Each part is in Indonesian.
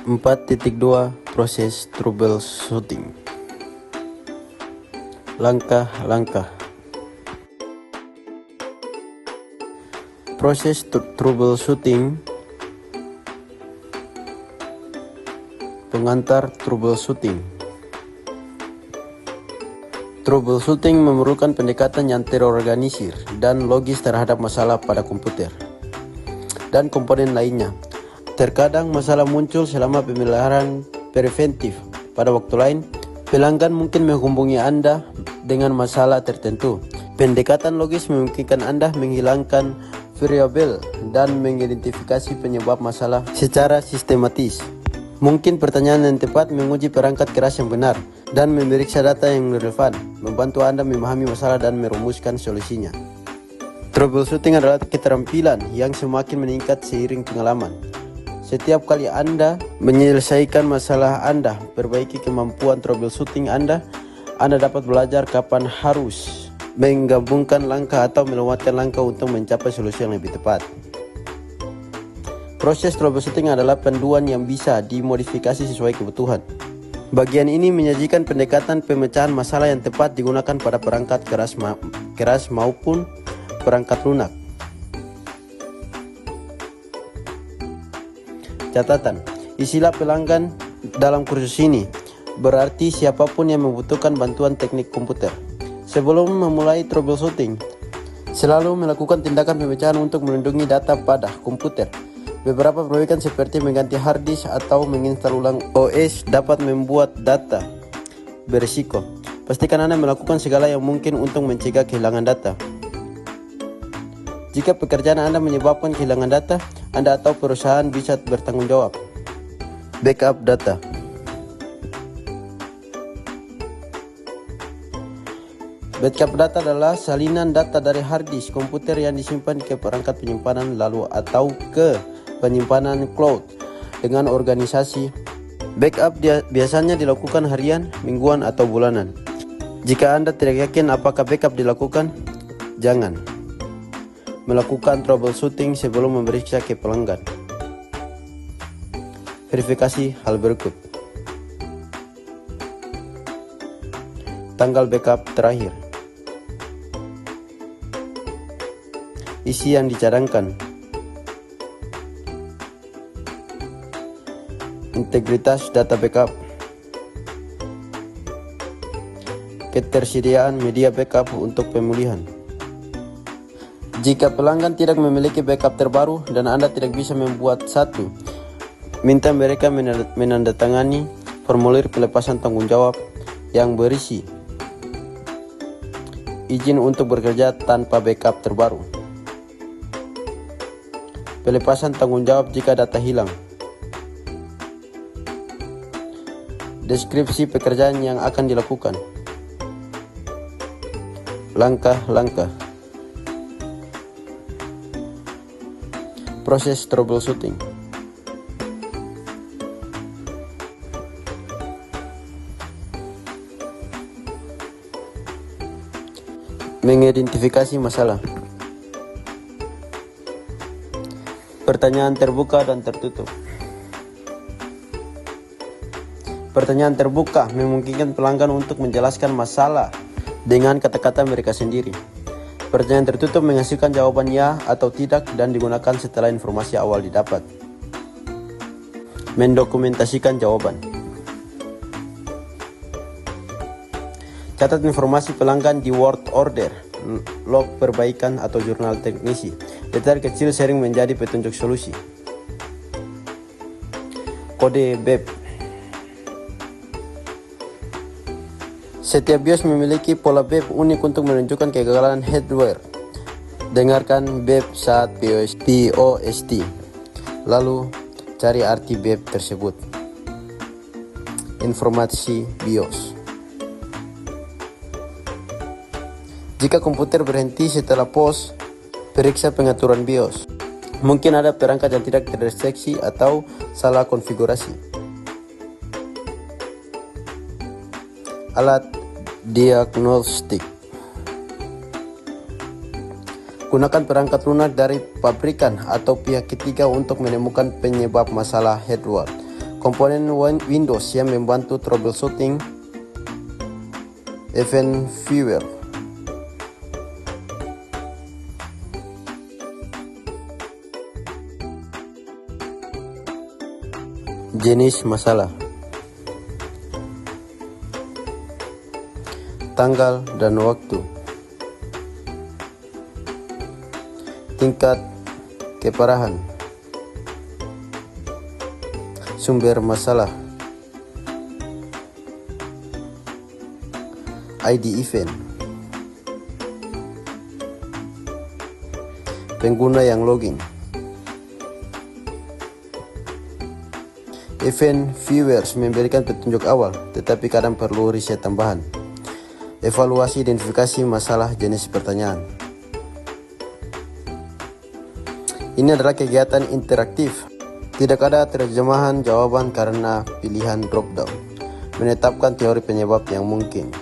4.2 Proses troubleshooting. Langkah-langkah. Proses troubleshooting. Pengantar troubleshooting. Troubleshooting memerlukan pendekatan yang terorganisir dan logis terhadap masalah pada komputer dan komponen lainnya. Terkadang masalah muncul selama pemeliharaan preventif. Pada waktu lain, pelanggan mungkin menghubungi Anda dengan masalah tertentu. Pendekatan logis memungkinkan Anda menghilangkan variabel dan mengidentifikasi penyebab masalah secara sistematis. Mungkin pertanyaan yang tepat menguji perangkat keras yang benar dan memeriksa data yang relevan, membantu Anda memahami masalah dan merumuskan solusinya. Troubleshooting adalah keterampilan yang semakin meningkat seiring pengalaman. Setiap kali Anda menyelesaikan masalah Anda, perbaiki kemampuan troubleshooting Anda dapat belajar kapan harus menggabungkan langkah atau melewatkan langkah untuk mencapai solusi yang lebih tepat. Proses troubleshooting adalah panduan yang bisa dimodifikasi sesuai kebutuhan. Bagian ini menyajikan pendekatan pemecahan masalah yang tepat digunakan pada perangkat keras maupun perangkat lunak. Catatan, istilah pelanggan dalam kursus ini berarti siapapun yang membutuhkan bantuan teknik komputer. Sebelum memulai troubleshooting, selalu melakukan tindakan pemecahan untuk melindungi data pada komputer. Beberapa perbaikan seperti mengganti hard disk atau menginstal ulang OS dapat membuat data berisiko. Pastikan Anda melakukan segala yang mungkin untuk mencegah kehilangan data. Jika pekerjaan Anda menyebabkan kehilangan data, Anda atau perusahaan bisa bertanggung jawab. Backup data. Backup data adalah salinan data dari hard disk komputer yang disimpan ke perangkat penyimpanan lalu atau ke penyimpanan cloud dengan organisasi. Backup biasanya dilakukan harian, mingguan, atau bulanan. Jika Anda tidak yakin apakah backup dilakukan, jangan melakukan troubleshooting sebelum memeriksa ke pelanggan. Verifikasi hal berikut. Tanggal backup terakhir. Isi yang dicadangkan. Integritas data backup. Ketersediaan media backup untuk pemulihan. Jika pelanggan tidak memiliki backup terbaru dan Anda tidak bisa membuat satu, minta mereka menandatangani formulir pelepasan tanggung jawab yang berisi izin untuk bekerja tanpa backup terbaru. Pelepasan tanggung jawab jika data hilang. Deskripsi pekerjaan yang akan dilakukan. Langkah-langkah. Proses troubleshooting. Mengidentifikasi masalah. Pertanyaan terbuka dan tertutup. Pertanyaan terbuka memungkinkan pelanggan untuk menjelaskan masalah dengan kata-kata mereka sendiri. Pertanyaan tertutup menghasilkan jawaban ya atau tidak dan digunakan setelah informasi awal didapat. Mendokumentasikan jawaban. Catat informasi pelanggan di word order, log perbaikan atau jurnal teknisi. Detail kecil sering menjadi petunjuk solusi. Kode BEP. Setiap BIOS memiliki pola BEP unik untuk menunjukkan kegagalan hardware. Dengarkan BEP saat POST, lalu cari arti BEP tersebut. Informasi BIOS. Jika komputer berhenti setelah POS, periksa pengaturan BIOS. Mungkin ada perangkat yang tidak terdeteksi atau salah konfigurasi. Alat diagnostik. Gunakan perangkat lunak dari pabrikan atau pihak ketiga untuk menemukan penyebab masalah hardware. Komponen Windows yang membantu troubleshooting event viewer. Jenis masalah, tanggal dan waktu, tingkat keparahan, sumber masalah, ID event, pengguna yang login. Event viewers memberikan petunjuk awal, tetapi kadang perlu riset tambahan. Evaluasi identifikasi masalah jenis pertanyaan. Ini adalah kegiatan interaktif. Tidak ada terjemahan jawaban karena pilihan drop-down. Menetapkan teori penyebab yang mungkin.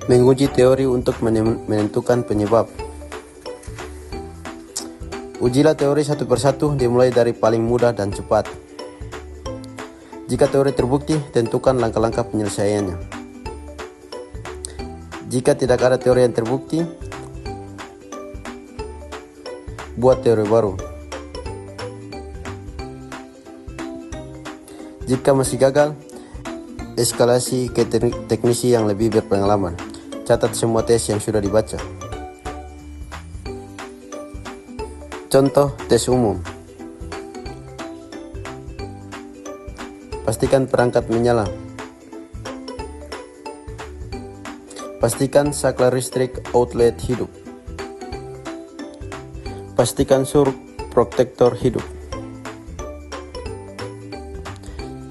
Menguji teori untuk menentukan penyebab. Ujilah teori satu persatu, dimulai dari paling mudah dan cepat. Jika teori terbukti, tentukan langkah-langkah penyelesaiannya. Jika tidak ada teori yang terbukti, buat teori baru. Jika masih gagal, eskalasi ke teknisi yang lebih berpengalaman. Catat semua tes yang sudah dibaca. Contoh tes umum. Pastikan perangkat menyala. Pastikan saklar listrik outlet hidup. Pastikan surut protektor hidup.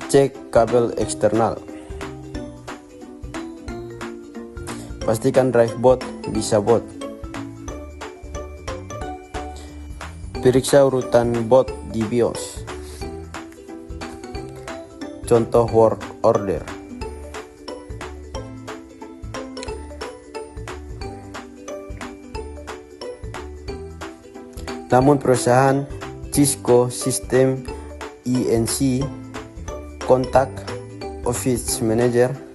Cek kabel eksternal. Pastikan drive boot bisa boot. Periksa urutan boot di BIOS. Contoh work order. Namun perusahaan Cisco System INC kontak Office Manager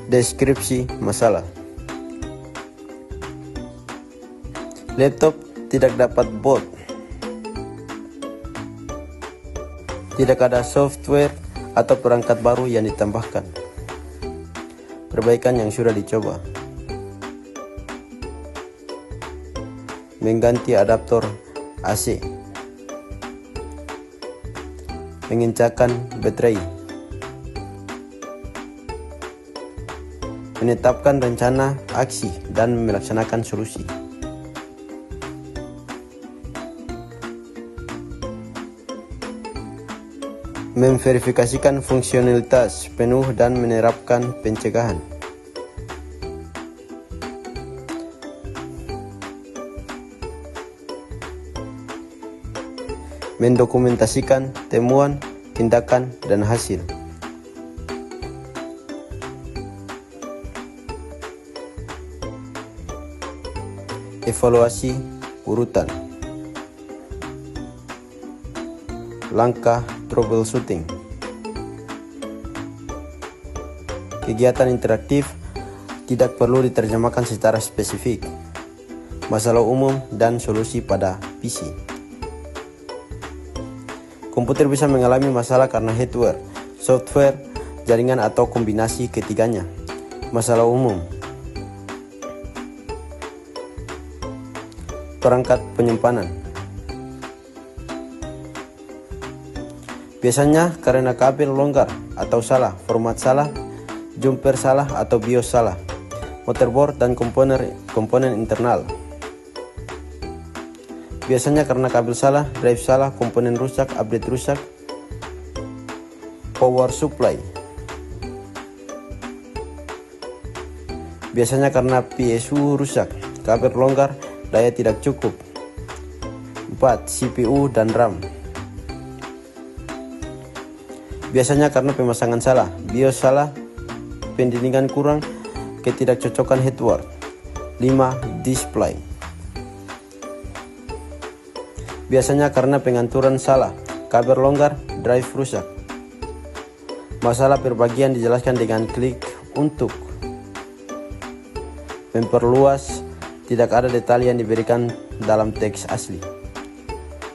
deskripsi masalah. Laptop tidak dapat boot. Tidak ada software atau perangkat baru yang ditambahkan. Perbaikan yang sudah dicoba. Mengganti adaptor AC. Mengencangkan baterai. Menetapkan rencana aksi dan melaksanakan solusi. Memverifikasikan fungsionalitas penuh dan menerapkan pencegahan. Mendokumentasikan temuan, tindakan, dan hasil. Evaluasi urutan. Langkah troubleshooting. Kegiatan interaktif tidak perlu diterjemahkan secara spesifik. Masalah umum dan solusi pada PC. Komputer bisa mengalami masalah karena hardware, software, jaringan atau kombinasi ketiganya. Masalah umum. Perangkat penyimpanan. Biasanya karena kabel longgar atau salah, format salah, jumper salah atau BIOS salah, motherboard dan komponen internal. Biasanya karena kabel salah, drive salah, komponen rusak, update rusak, power supply. Biasanya karena PSU rusak, kabel longgar, daya tidak cukup. 4. CPU dan RAM. Biasanya karena pemasangan salah, BIOS salah, pendinginan kurang, ketidakcocokan hardware. 5. Display. Biasanya karena penganturan salah, kabel longgar, drive rusak. Masalah perbagian dijelaskan dengan klik untuk memperluas, tidak ada detail yang diberikan dalam teks asli.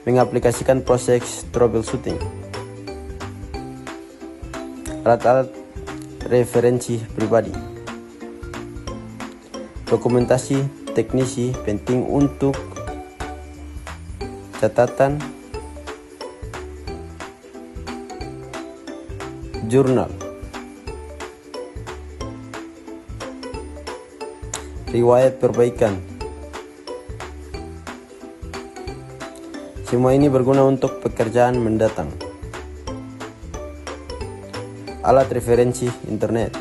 Mengaplikasikan proses troubleshooting. Alat-alat referensi pribadi. Dokumentasi teknisi penting untuk catatan, jurnal, riwayat perbaikan. Semua ini berguna untuk pekerjaan mendatang. Alat referensi internet.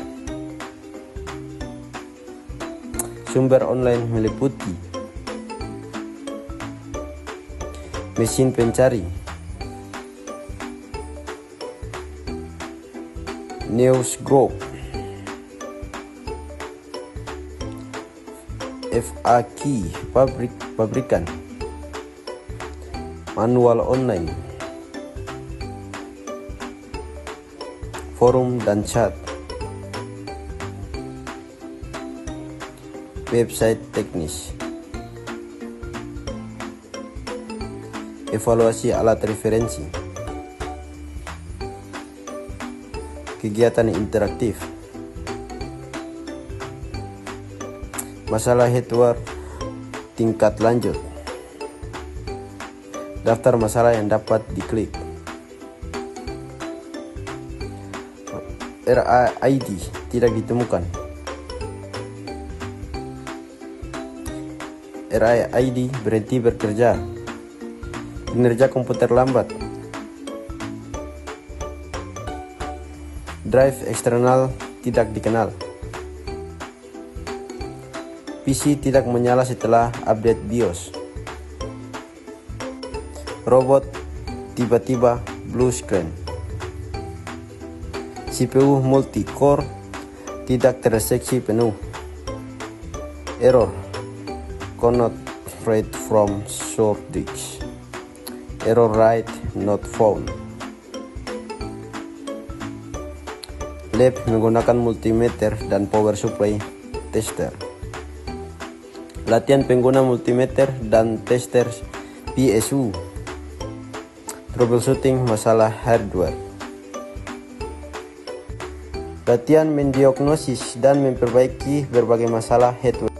Sumber online meliputi mesin pencari, news group, FAQ pabrikan, manual online, forum dan chat, website teknis. Evaluasi alat referensi. Kegiatan interaktif. Masalah hardware tingkat lanjut. Daftar masalah yang dapat diklik. RAID tidak ditemukan. RAID berhenti bekerja. Kinerja komputer lambat. Drive eksternal tidak dikenal. PC tidak menyala setelah update BIOS. Robot tiba-tiba blue screen. CPU multi-core tidak terdeteksi penuh. Error cannot read from source disk. Error write not found. Lab menggunakan multimeter dan power supply tester. Latihan pengguna multimeter dan tester PSU. Troubleshooting masalah hardware. Latihan mendiagnosis dan memperbaiki berbagai masalah hardware.